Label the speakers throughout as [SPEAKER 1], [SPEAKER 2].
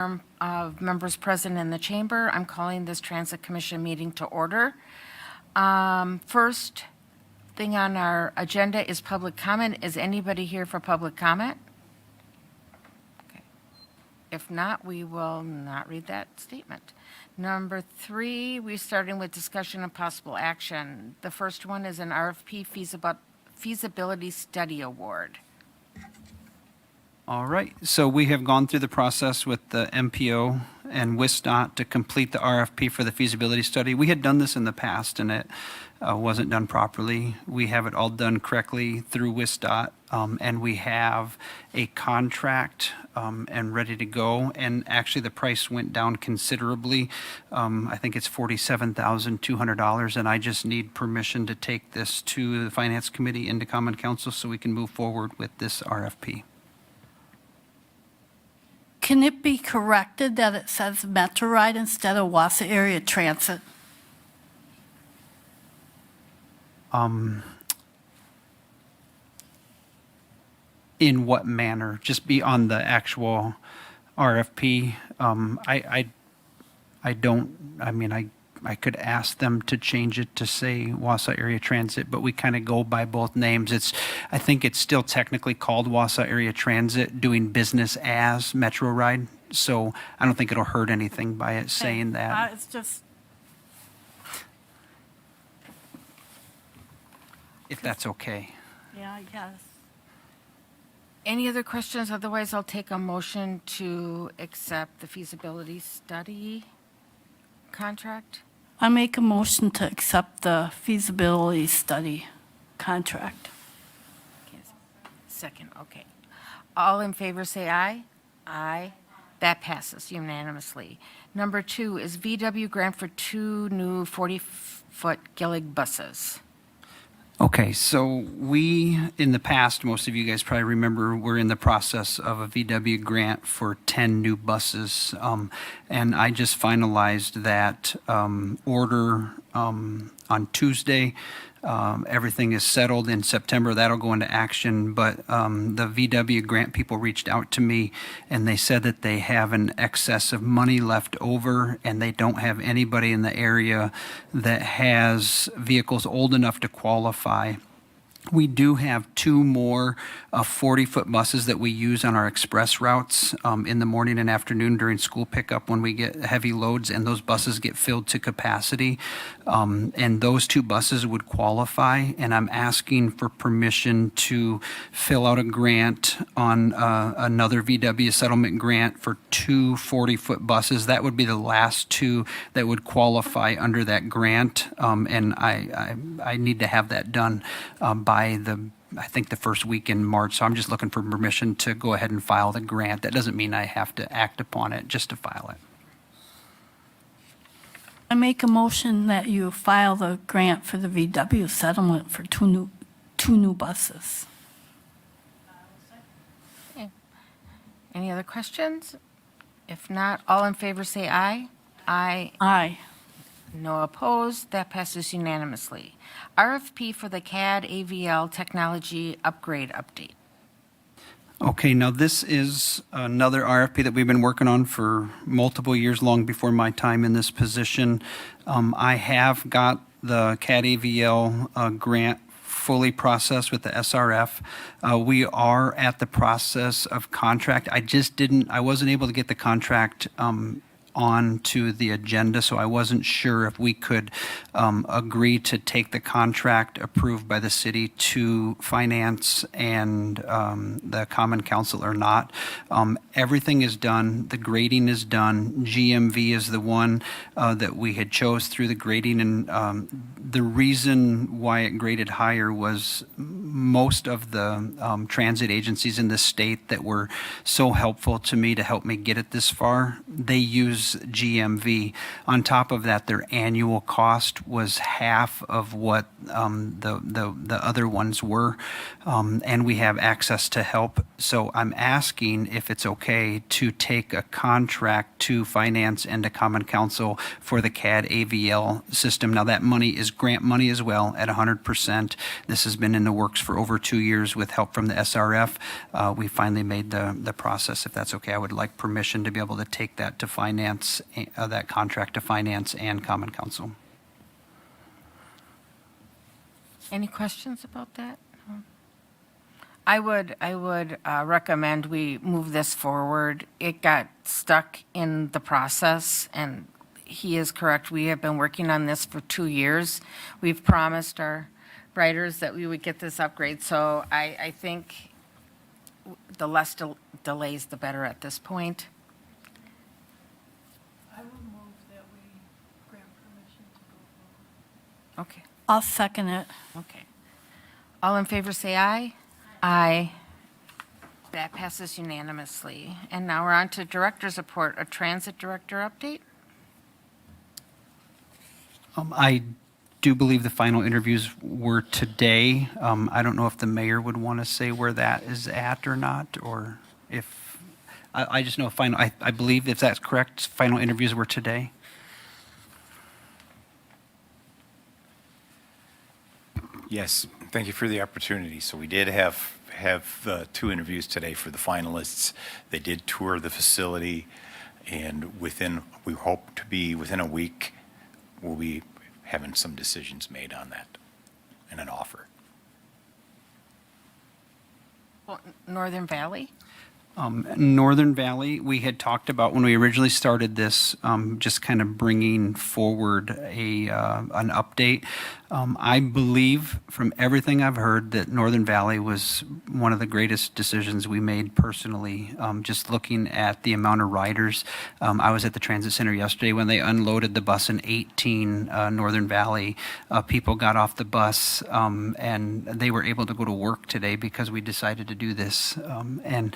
[SPEAKER 1] Of members present in the chamber, I'm calling this Transit Commission meeting to order. First thing on our agenda is public comment. Is anybody here for public comment? Okay. If not, we will not read that statement. Number 3, we're starting with discussion of possible action. The first one is an RFP feasibility study award.
[SPEAKER 2] All right, so we have gone through the process with the MPO and WISDOT to complete the RFP for the feasibility study. We had done this in the past and it wasn't done properly. We have it all done correctly through WISDOT, and we have a contract and ready to go. And actually the price went down considerably. I think it's $47,200, and I just need permission to take this to the Finance Committee into Common Council so we can move forward with this RFP.
[SPEAKER 3] Can it be corrected that it says Metro Ride instead of Wausau Area Transit?
[SPEAKER 2] In what manner? Just be on the actual RFP. I could ask them to change it to say Wausau Area Transit, but we kind of go by both names. I think it's still technically called Wausau Area Transit, doing business as Metro Ride. So I don't think it'll hurt anything by it saying that.
[SPEAKER 3] It's just,
[SPEAKER 2] If that's okay.
[SPEAKER 3] yeah, I guess.
[SPEAKER 1] Any other questions? Otherwise, I'll take a motion to accept the feasibility study contract.
[SPEAKER 3] I make a motion to accept the feasibility study contract.
[SPEAKER 1] Second, okay. All in favor say aye. Aye. That passes unanimously. Number 2 is VW grant for 2 new 40-foot Gillig buses.
[SPEAKER 2] Okay, so we, in the past, most of you guys probably remember, we're in the process of a VW grant for 10 new buses. And I just finalized that order on Tuesday. Everything is settled in September. That'll go into action. But the VW grant people reached out to me and they said that they have an excess of money left over and they don't have anybody in the area that has vehicles old enough to qualify. We do have 2 more 40-foot buses that we use on our express routes in the morning and afternoon during school pickup when we get heavy loads, and those buses get filled to capacity. And those 2 buses would qualify, and I'm asking for permission to fill out a grant on another VW settlement grant for 2 40-foot buses. That would be the last 2 that would qualify under that grant, and I need to have that done by I think the first week in March. So I'm just looking for permission to go ahead and file the grant. That doesn't mean I have to act upon it, just to file it.
[SPEAKER 3] I make a motion that you file the grant for the VW settlement for 2 new buses.
[SPEAKER 1] Okay. Any other questions? If not, all in favor say aye. Aye.
[SPEAKER 3] Aye.
[SPEAKER 1] No opposed. That passes unanimously. RFP for the CAD AVL technology upgrade update.
[SPEAKER 2] Okay, now this is another RFP that we've been working on for multiple years, long before my time in this position. I have got the CAD AVL grant fully processed with the SRF. We are at the process of contract. I wasn't able to get the contract onto the agenda, so I wasn't sure if we could agree to take the contract approved by the city to finance and the Common Council or not. Everything is done. The grading is done. GMV is the one that we had chose through the grading, and the reason why it graded higher was most of the transit agencies in the state that were so helpful to me to help me get it this far they use GMV. On top of that, their annual cost was half of what the other ones were, and we have access to help. So I'm asking if it's okay to take a contract to finance and to Common Council for the CAD AVL system. Now that money is grant money as well at 100%. This has been in the works for over 2 years with help from the SRF. We finally made the process. If that's okay, I would like permission to be able to take that to finance, that contract to finance and Common Council.
[SPEAKER 1] Any questions about that? I would recommend we move this forward. It got stuck in the process, and he is correct. We have been working on this for 2 years. We've promised our writers that we would get this upgrade, so I think the less delays, the better at this point.
[SPEAKER 4] I will move that we grant permission to go forward.
[SPEAKER 1] Okay,
[SPEAKER 3] I'll second it.
[SPEAKER 1] okay. All in favor, say aye. Aye. That passes unanimously. And now we're on to Director's Report, a Transit Director update.
[SPEAKER 2] I do believe the final interviews were today. I don't know if the mayor would want to say where that is at or not, or if, I just know final, I believe if that's correct, final interviews were today.
[SPEAKER 5] Yes, thank you for the opportunity. So we did have 2 interviews today for the finalists. They did tour the facility, and we hope to be within a week, we'll be having some decisions made on that and an offer.
[SPEAKER 1] Well, Northern Valley?
[SPEAKER 2] Northern Valley, we had talked about when we originally started this, just kind of bringing forward an update. I believe from everything I've heard that Northern Valley was one of the greatest decisions we made personally, just looking at the amount of riders. I was at the transit center yesterday when they unloaded the bus in 18 Northern Valley. People got off the bus and they were able to go to work today because we decided to do this. And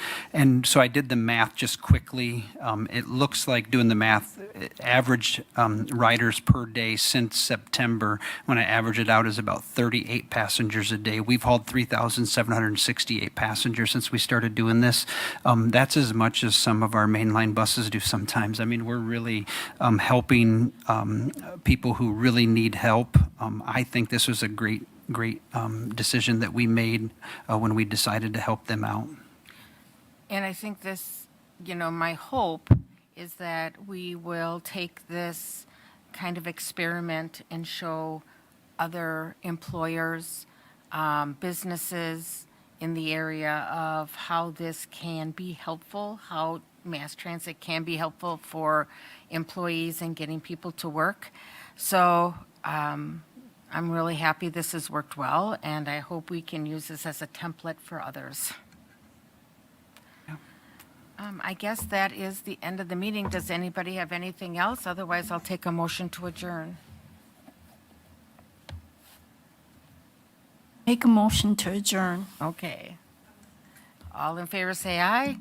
[SPEAKER 2] so I did the math just quickly. It looks like doing the math, average riders per day since September, when I average it out, is about 38 passengers a day. We've hauled 3,768 passengers since we started doing this. That's as much as some of our mainline buses do sometimes. I mean, we're really helping people who really need help. I think this was a great decision that we made when we decided to help them out.
[SPEAKER 1] And I think this, my hope is that we will take this kind of experiment and show other employers, businesses in the area of how this can be helpful, how mass transit can be helpful for employees and getting people to work. So I'm really happy this has worked well, and I hope we can use this as a template for others. I guess that is the end of the meeting. Does anybody have anything else? Otherwise, I'll take a motion to adjourn.
[SPEAKER 3] Make a motion to adjourn.
[SPEAKER 1] Okay. All in favor, say aye.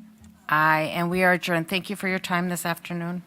[SPEAKER 1] Aye, and we are adjourned. Thank you for your time this afternoon.